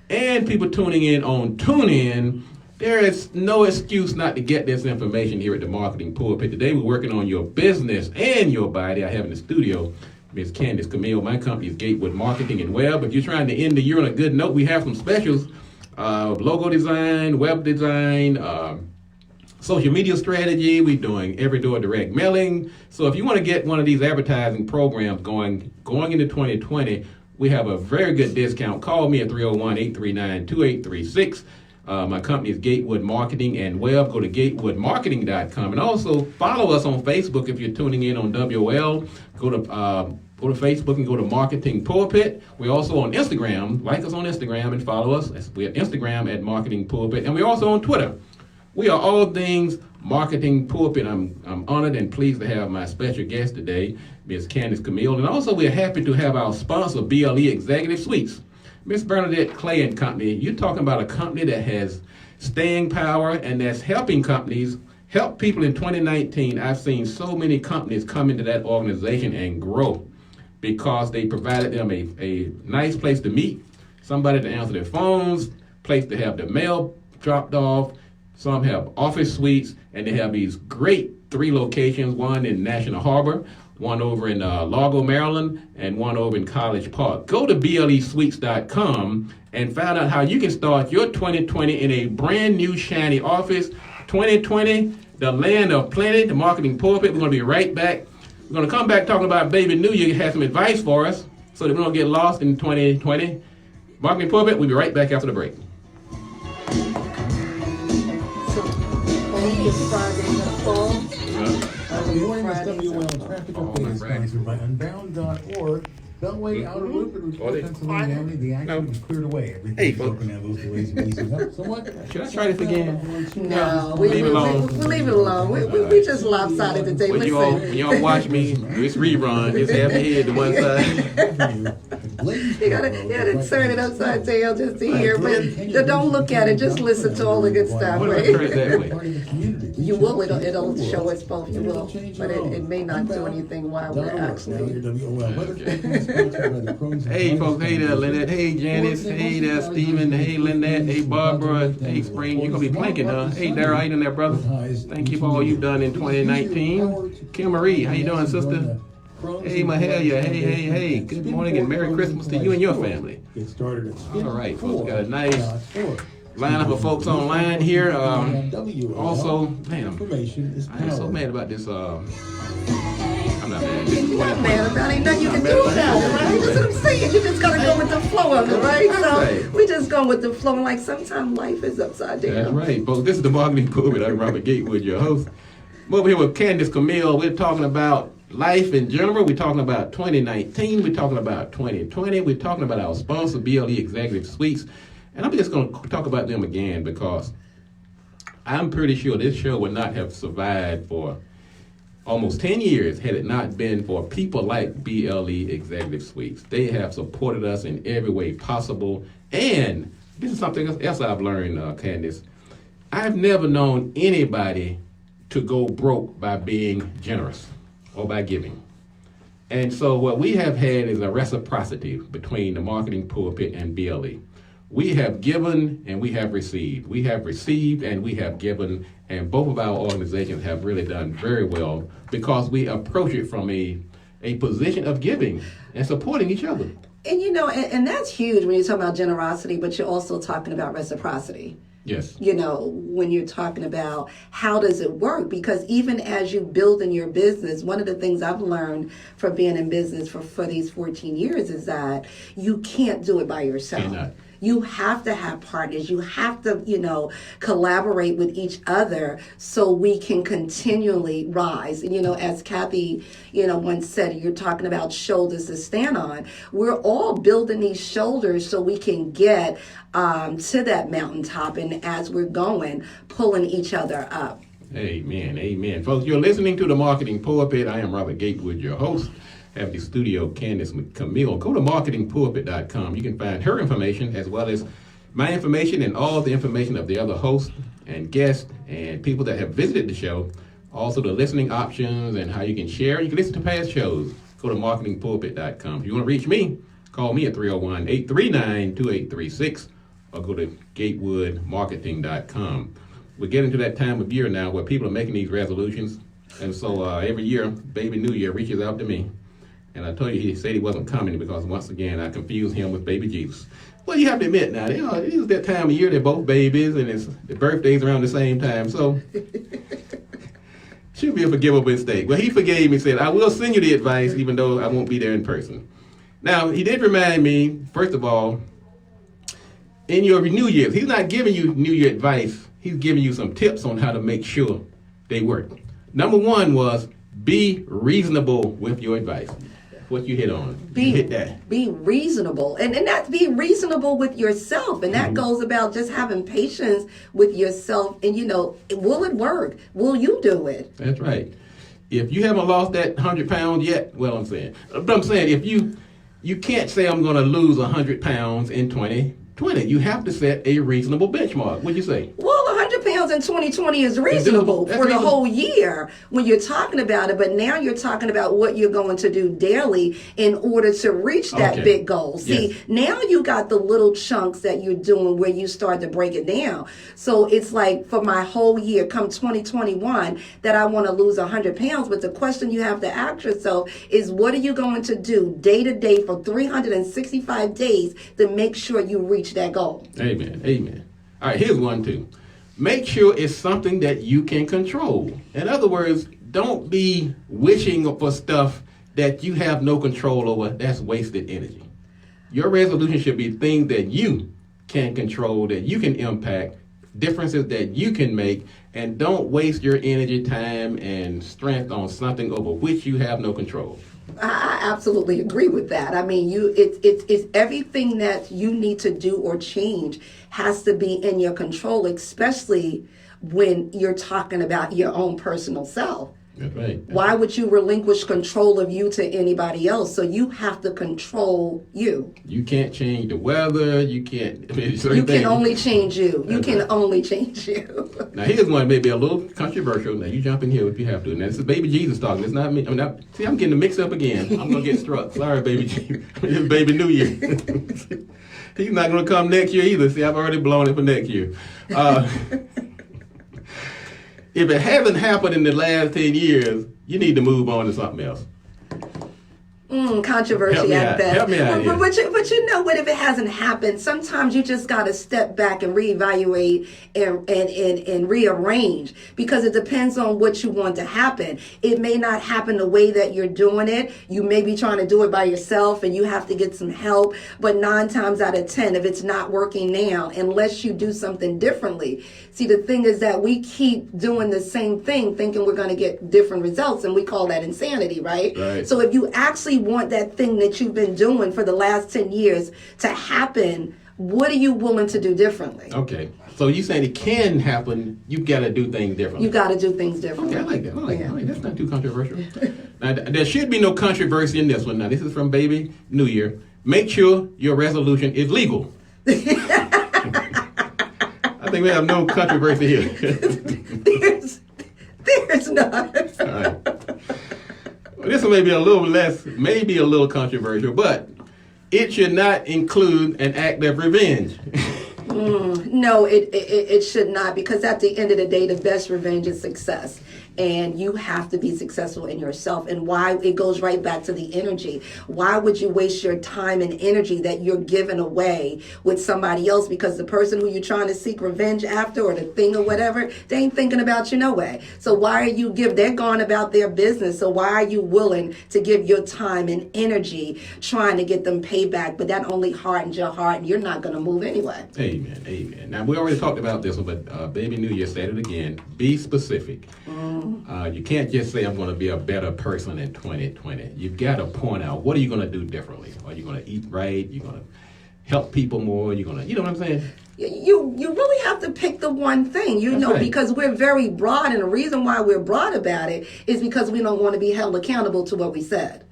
and people tuning in on TuneIn. There is no excuse not to get this information here at the Marketing Pulpit. Today we're working on your business and your body. I have in the studio Ms. Candice Camille. My company is Gatewood Marketing and Web. If you're trying to end the year on a good note, we have some specials. Logo design, web design, social media strategy. We're doing every door direct mailing. So if you want to get one of these advertising programs going into 2020, we have a very good discount. Call me at 301-839-2836. My company is Gatewood Marketing and Web. Go to gatewoodmarketing.com, and also follow us on Facebook if you're tuning in on WL. Go to Facebook and go to Marketing Pulpit. We're also on Instagram. Like us on Instagram and follow us. We're at Instagram at Marketing Pulpit, and we're also on Twitter. We are all things Marketing Pulpit. I'm honored and pleased to have my special guest today, Ms. Candice Camille, and also we're happy to have our sponsor, BLE Executive Suites. Miss Bernadette Clay and Company, you're talking about a company that has staying power and that's helping companies help people in 2019. I've seen so many companies come into that organization and grow because they provided them a nice place to meet, somebody to answer their phones, place to have their mail dropped off. Some have office suites, and they have these great 3 locations, one in National Harbor, one over in Largo, Maryland, and one over in College Park. Go to blesuites.com and find out how you can start your 2020 in a brand new shiny office. 2020, the land of plenty, the Marketing Pulpit. We're going to be right back. We're going to come back talking about Baby New Year. You have some advice for us so that we don't get lost in 2020. Marketing Pulpit, we'll be right back after the break. Friday in the fall. Good morning, this Fridays WL Traffic Update sponsored by Unbound.org. Beltway, Outer Loop, and Pennsylvania Avenue, the action is cleared away. Everything's broken down, those delays and easing up somewhat. Should I try this again? No, we Leave it alone. leave it alone. We just lopsided today. When y'all watch me, this rerun, just have your head to one side. You gotta turn it upside down just to hear, but don't look at it. Just listen to all the good stuff. What if I turn it that way? You will. It'll show us both. You will, but it may not do anything while we're actually. Hey folks, hey there Lynette, hey Janice, hey there Stephen, hey Lynette, hey Barbara, hey Spring, you're gonna be planking, huh? Hey Daryl, how you doing there, brother? Thank you for all you've done in 2019. Kim Marie, how you doing, sister? Hey Mahalia, hey, good morning and Merry Christmas to you and your family. All right, folks, got a nice lineup of folks online here. Also, man, I'm so mad about this. I'm not mad. You're not mad about it. Ain't nothing you can do about it, right? That's what I'm saying. You just gotta go with the flow of it, right? So we just go with the flow. And like sometimes life is upside down. That's right, folks. This is the Marketing Pulpit. I'm Robert Gatewood, your host. I'm over here with Candice Camille. We're talking about life in general. We're talking about 2019. We're talking about 2020. We're talking about our sponsor, BLE Executive Suites. And I'm just going to talk about them again because I'm pretty sure this show would not have survived for almost 10 years had it not been for people like BLE Executive Suites. They have supported us in every way possible. And this is something else I've learned, Candice. I've never known anybody to go broke by being generous or by giving. And so what we have had is a reciprocity between the Marketing Pulpit and BLE. We have given and we have received. We have received and we have given, and both of our organizations have really done very well because we approach it from a position of giving and supporting each other. And and that's huge when you're talking about generosity, but you're also talking about reciprocity. Yes. When you're talking about how does it work? Because even as you build in your business, one of the things I've learned from being in business for these 14 years is that you can't do it by yourself. Cannot. You have to have partners. You have to, collaborate with each other so we can continually rise. As Kathy, once said, you're talking about shoulders to stand on. We're all building these shoulders so we can get to that mountaintop. And as we're going, pulling each other up. Amen. Amen. Folks, you're listening to the Marketing Pulpit. I am Robert Gatewood, your host. Have the studio Candice Camille. Go to marketingpulpit.com. You can find her information as well as my information and all the information of the other hosts and guests and people that have visited the show. Also the listening options and how you can share. You can listen to past shows. Go to marketingpulpit.com. If you want to reach me, call me at 301-839-2836 or go to gatewoodmarketing.com. We're getting to that time of year now where people are making these resolutions. And so every year, Baby New Year reaches out to me. And I told you, he said he wasn't coming because, once again, I confused him with Baby Jesus. Well, you have to admit now, it is that time of year. They're both babies, and the birthdays around the same time. So, should be a forgivable mistake. Well, he forgave me, said, I will send you the advice, even though I won't be there in person. Now, he did remind me, first of all, in your New Year's, he's not giving you New Year advice. He's giving you some tips on how to make sure they work. Number one was be reasonable with your advice. What you hit on. You hit that. Be reasonable. And that's be reasonable with yourself. And that goes about just having patience with yourself. And, will it work? Will you do it? That's right. If you haven't lost that 100 pounds yet, if you can't say I'm going to lose 100 pounds in 2020, you have to set a reasonable benchmark. What'd you say? Well, 100 pounds in 2020 is reasonable for the whole year when you're talking about it. But now you're talking about what you're going to do daily in order to reach that big goal. See, now you got the little chunks that you're doing where you start to break it down. So it's like for my whole year, come 2021, that I want to lose 100 pounds. But the question you have to ask yourself is, what are you going to do day to day for 365 days to make sure you reach that goal? Amen. Amen. All right, here's one too. Make sure it's something that you can control. In other words, don't be wishing for stuff that you have no control over. That's wasted energy. Your resolution should be things that you can control, that you can impact, differences that you can make, and don't waste your energy, time, and strength on something over which you have no control. I absolutely agree with that. I mean, it's everything that you need to do or change has to be in your control, especially when you're talking about your own personal self. That's right. Why would you relinquish control of you to anybody else? So you have to control you. You can't change the weather. You can't. You can only change you. You can only change you. Now here's one maybe a little controversial. Now you jump in here if you have to. Now this is Baby Jesus talking. It's not me. I'm getting the mix up again. I'm gonna get struck. Sorry, Baby Jesus. It's Baby New Year. He's not gonna come next year either. See, I've already blown it for next year. If it hasn't happened in the last 10 years, you need to move on to something else. Controversy at best. Help me out here. But you know what? If it hasn't happened, sometimes you just got to step back and reevaluate and rearrange, because it depends on what you want to happen. It may not happen the way that you're doing it. You may be trying to do it by yourself and you have to get some help. But 9 times out of 10, if it's not working now, unless you do something differently. See, the thing is that we keep doing the same thing thinking we're going to get different results, and we call that insanity, right? So if you actually want that thing that you've been doing for the last 10 years to happen, what are you willing to do differently? Okay. So you saying it can happen, you got to do things differently. You got to do things differently. Okay, I like that. I like that. That's not too controversial. Now, there should be no controversy in this one. Now, this is from Baby New Year. Make sure your resolution is legal. I think we have no controversy here. There's none. All right. Well, this one may be a little less, maybe a little controversial, but it should not include an act of revenge. No, it should not, because at the end of the day, the best revenge is success. And you have to be successful in yourself. And why it goes right back to the energy. Why would you waste your time and energy that you're giving away with somebody else? Because the person who you're trying to seek revenge after, or the thing or whatever, they ain't thinking about you no way. So why are you they're going about their business. So why are you willing to give your time and energy trying to get them payback? But that only hardens your heart, and you're not going to move anyway. Amen. Amen. Now, we already talked about this one, but Baby New Year said it again. Be specific. You can't just say, I'm going to be a better person in 2020. You've got to point out, what are you going to do differently? Are you going to eat right? You're going to help people more? You're going to, you know what I'm saying? You really have to pick the one thing, right. Because we're very broad, and the reason why we're broad about it is because we don't want to be held accountable to what we said.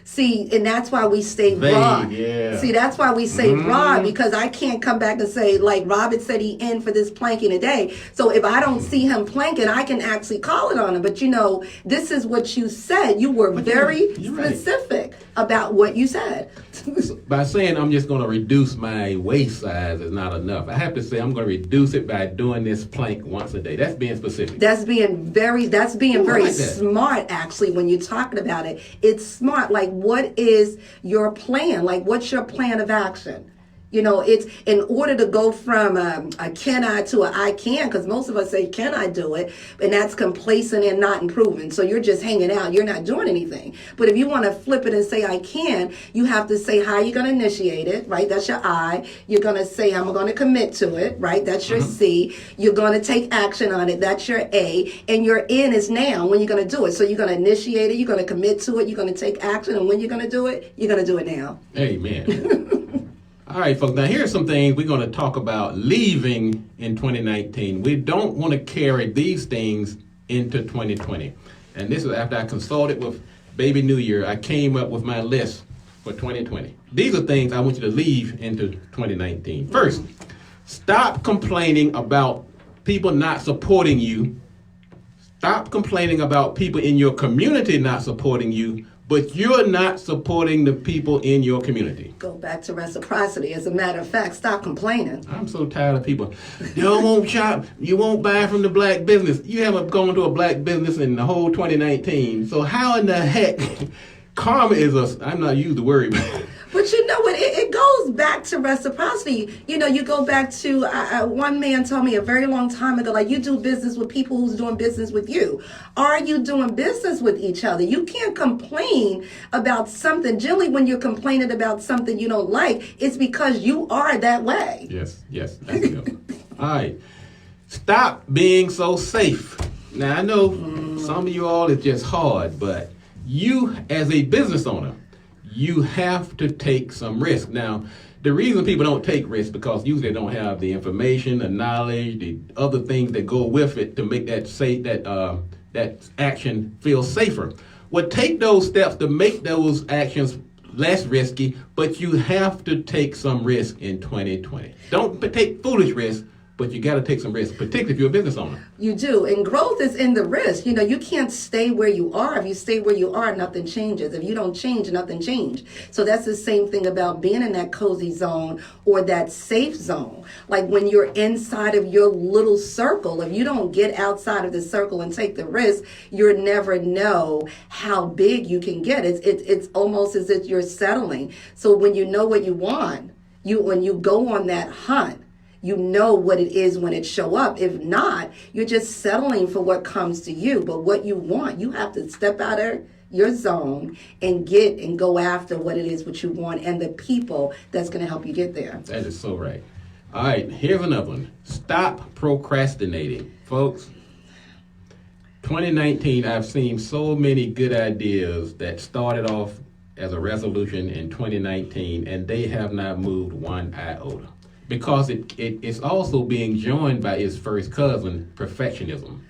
See, and that's why we stay broad. Yeah. See, that's why we say broad, because I can't come back and say, like Robert said, he in for this planking today. So if I don't see him planking, I can actually call it on him. But this is what you said. You were very specific about what you said. By saying I'm just going to reduce my waist size is not enough. I have to say I'm going to reduce it by doing this plank once a day. That's being specific. That's being very smart, actually, when you're talking about it. It's smart. Like, what is your plan? Like, what's your plan of action? It's in order to go from a can I to a I can, because most of us say, can I do it? And that's complacent and not improving. So you're just hanging out. You're not doing anything. But if you want to flip it and say, I can, you have to say how you're going to initiate it, right? That's your I. You're going to say, I'm going to commit to it, right? That's your C. You're going to take action on it. That's your A. And your N is now, when you're going to do it. So you're going to initiate it. You're going to commit to it. You're going to take action. And when you're going to do it, you're going to do it now. Amen. All right, folks. Now, here's some things we're going to talk about leaving in 2019. We don't want to carry these things into 2020. And this is after I consulted with Baby New Year. I came up with my list for 2020. These are things I want you to leave into 2019. First, stop complaining about people not supporting you. Stop complaining about people in your community not supporting you, but you're not supporting the people in your community. Go back to reciprocity. As a matter of fact, stop complaining. I'm so tired of people. You won't shop. You won't buy from the black business. You haven't gone to a black business in the whole 2019. So how in the heck karma is I'm not using the word, but you know what? It goes back to reciprocity. You go back to, one man told me a very long time ago, like, you do business with people who's doing business with you. Are you doing business with each other? You can't complain about something. Generally, when you're complaining about something you don't like, it's because you are that way. Yes. That's good. All right. Stop being so safe. Now, I know some of you all, it's just hard, but you, as a business owner, you have to take some risk. Now, the reason people don't take risks because usually they don't have the information, the knowledge, the other things that go with it to make that action feel safer. Well, take those steps to make those actions less risky, but you have to take some risk in 2020. Don't take foolish risks, but you got to take some risks, particularly if you're a business owner. You do. And growth is in the risk. You can't stay where you are. If you stay where you are, nothing changes. If you don't change, nothing changes. So that's the same thing about being in that cozy zone or that safe zone. Like when you're inside of your little circle, if you don't get outside of the circle and take the risk, you'll never know how big you can get. It's almost as if you're settling. So when you know what you want, when you go on that hunt, you know what it is when it show up. If not, you're just settling for what comes to you. But what you want, you have to step out of your zone and go after what it is what you want and the people that's going to help you get there. That is so right. All right, here's another one. Stop procrastinating. Folks, 2019, I've seen so many good ideas that started off as a resolution in 2019, and they have not moved one iota. Because it's also being joined by its first cousin, perfectionism.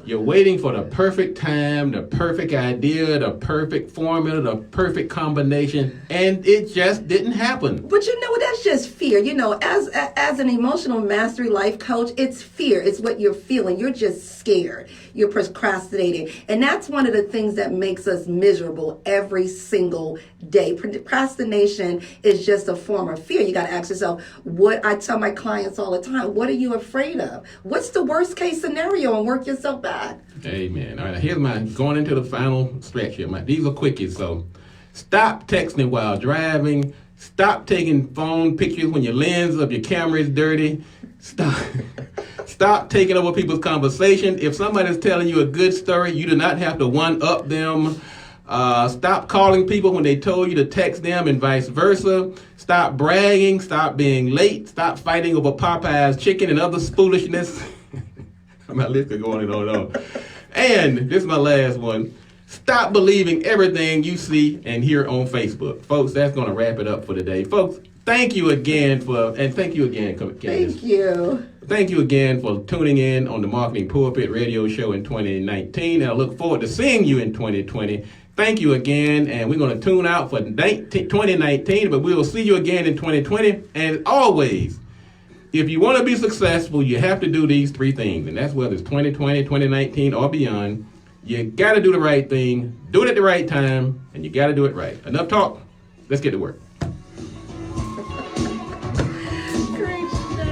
You're waiting for the perfect time, the perfect idea, the perfect formula, the perfect combination, and it just didn't happen. But that's just fear. As an emotional mastery life coach, it's fear. It's what you're feeling. You're just scared. You're procrastinating. And that's one of the things that makes us miserable every single day. Procrastination is just a form of fear. You got to ask yourself, what I tell my clients all the time, what are you afraid of? What's the worst case scenario, and work yourself back. Amen. All right, here's going into the final stretch here. These are quickies, so stop texting while driving. Stop taking phone pictures when your lens of your camera is dirty. Stop taking over people's conversation. If somebody's telling you a good story, you do not have to one-up them. Stop calling people when they told you to text them and vice versa. Stop bragging. Stop being late. Stop fighting over Popeye's chicken and other foolishness. My list could go on and on and on. And this is my last one. Stop believing everything you see and hear on Facebook. Folks, that's going to wrap it up for today. Folks, thank you again Candice. Thank you. Thank you again for tuning in on the Marketing Pulpit Radio Show in 2019. And I look forward to seeing you in 2020. Thank you again, and we're going to tune out for 2019, but we will see you again in 2020. And always, if you want to be successful, you have to do these three things, and that's whether it's 2020, 2019, or beyond. You got to do the right thing, do it at the right time, and you got to do it right. Enough talk. Let's get to work. Great show.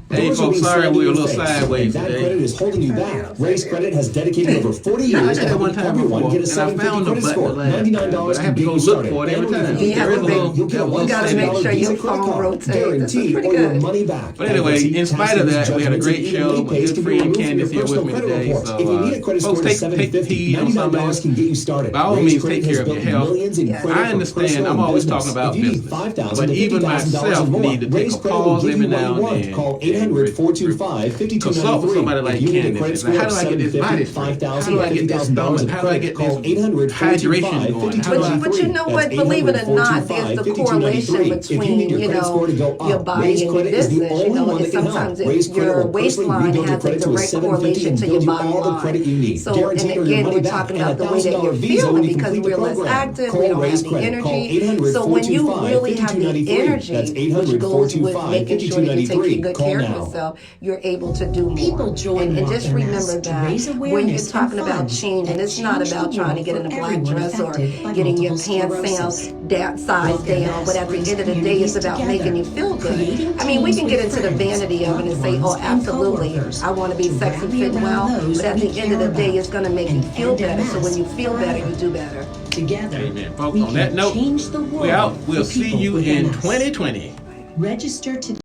Hey, Things are folks. being Sorry, slammed we're a in your little face, sideways and that today. credit is holding you back. Raise Credit has dedicated over 40 years I to did it one helping time everyone before, get a and I 750 found the credit button score. last time, $99 but I can have to get go you look started. for it every And when time. you You have complete to the make- loan, you'll get a you gotta make $1,000 sure Visa your credit phone card, rotates. This is guaranteed, pretty or your good. money back. But anyway, in spite of that, we had a great show. My good friend Candice here with me today. So, if you need a credit score folks, to take 750, heed on some of $99 this. can get you started. By all Raise means, Credit take care has of your built health. millions in Yes. credit I for understand. personal I'm and always business. talking about If you need business. $5,000 But to even $50,000 myself and more, need to take Raise a Credit will pause give every you what now you and want. then. Call and 800-425-5293. consult with somebody like If you need a Candice. credit Like, score how of do I get this 750, body straight? $5,000, How do I get this $50,000 in stomach? How do I credit, get call this 800 hydration going? How do I? But you know what? Believe it or not, there's the correlation between, you know, your body and your business. You know, and sometimes your waistline has a direct correlation to your bottom line. So, and again, we're talking about the way that you're feeling because we're less active, we don't have the energy. So when you really have the energy, which goes with making sure that you're taking good care of yourself, you're able to do more. People join And just Walk in remember Us to that raise when you're awareness talking and about funds change, and that it's not change about the trying to world get in a for black everyone dress or affected by getting your multiple pants sclerosis. size Walk in down, Us but at the brings end of the day, it's communities about together, making you feel good. creating I mean, we teams can get with into the friends, vanity of it and loved say, oh, ones, and absolutely, coworkers I want to be to sexy, rally fit, around well, those but at we the end of the care day, about it's going to make you and feel end better. So when you MS feel better, forever. you do better. Together, Amen. Folks, we on that can note, change the world we're out. We'll for see people you with in MS. 2020. Register today.